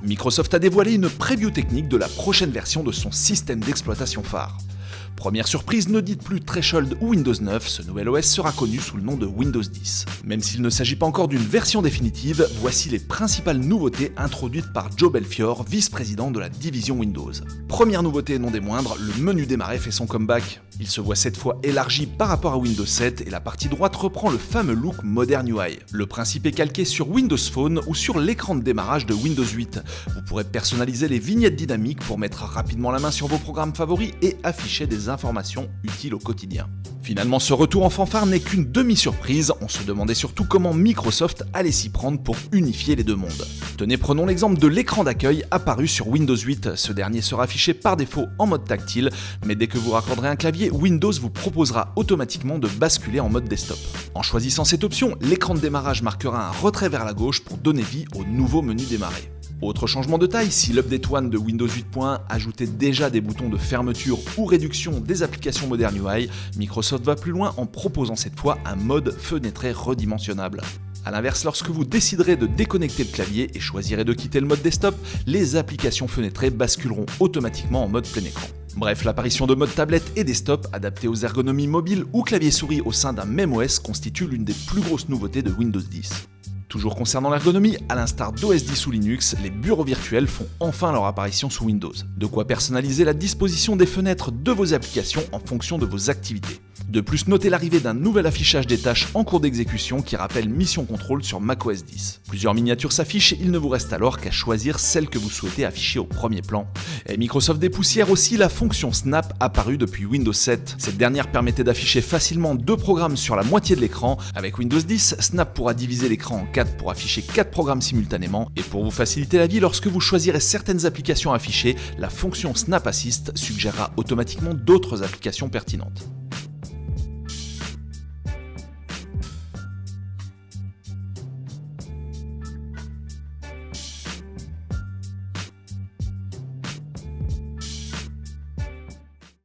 Microsoft a dévoilé une preview technique de la prochaine version de son système d'exploitation phare. Première surprise, ne dites plus Threshold ou Windows 9, ce nouvel OS sera connu sous le nom de Windows 10. Même s'il ne s'agit pas encore d'une version définitive, voici les principales nouveautés introduites par Joe Belfiore, vice-président de la division Windows. Première nouveauté et non des moindres, le menu démarrer fait son comeback. Il se voit cette fois élargi par rapport à Windows 7 et la partie droite reprend le fameux look Modern UI. Le principe est calqué sur Windows Phone ou sur l'écran de démarrage de Windows 8. Vous pourrez personnaliser les vignettes dynamiques pour mettre rapidement la main sur vos programmes favoris et afficher des informations utiles au quotidien. Finalement, ce retour en fanfare n'est qu'une demi-surprise, on se demandait surtout comment Microsoft allait s'y prendre pour unifier les deux mondes. Tenez, prenons l'exemple de l'écran d'accueil apparu sur Windows 8, ce dernier sera affiché par défaut en mode tactile, mais dès que vous raccorderez un clavier, Windows vous proposera automatiquement de basculer en mode desktop. En choisissant cette option, l'écran de démarrage marquera un retrait vers la gauche pour donner vie au nouveau menu démarrer. Autre changement de taille, si l'Update One de Windows 8.1 ajoutait déjà des boutons de fermeture ou réduction des applications Modern UI, Microsoft va plus loin en proposant cette fois un mode fenêtré redimensionnable. A l'inverse, lorsque vous déciderez de déconnecter le clavier et choisirez de quitter le mode desktop, les applications fenêtrées basculeront automatiquement en mode plein écran. Bref, l'apparition de mode tablette et desktop adaptés aux ergonomies mobiles ou clavier-souris au sein d'un même OS constitue l'une des plus grosses nouveautés de Windows 10. Toujours concernant l'ergonomie, à l'instar d'OS 10 ou Linux, les bureaux virtuels font enfin leur apparition sous Windows. De quoi personnaliser la disposition des fenêtres de vos applications en fonction de vos activités. De plus, notez l'arrivée d'un nouvel affichage des tâches en cours d'exécution qui rappelle Mission Control sur macOS 10. Plusieurs miniatures s'affichent et il ne vous reste alors qu'à choisir celle que vous souhaitez afficher au premier plan. Et Microsoft dépoussière aussi la fonction Snap apparue depuis Windows 7. Cette dernière permettait d'afficher facilement 2 programmes sur la moitié de l'écran. Avec Windows 10, Snap pourra diviser l'écran en 4 pour afficher 4 programmes simultanément. Et pour vous faciliter la vie, lorsque vous choisirez certaines applications affichées, la fonction Snap Assist suggérera automatiquement d'autres applications pertinentes.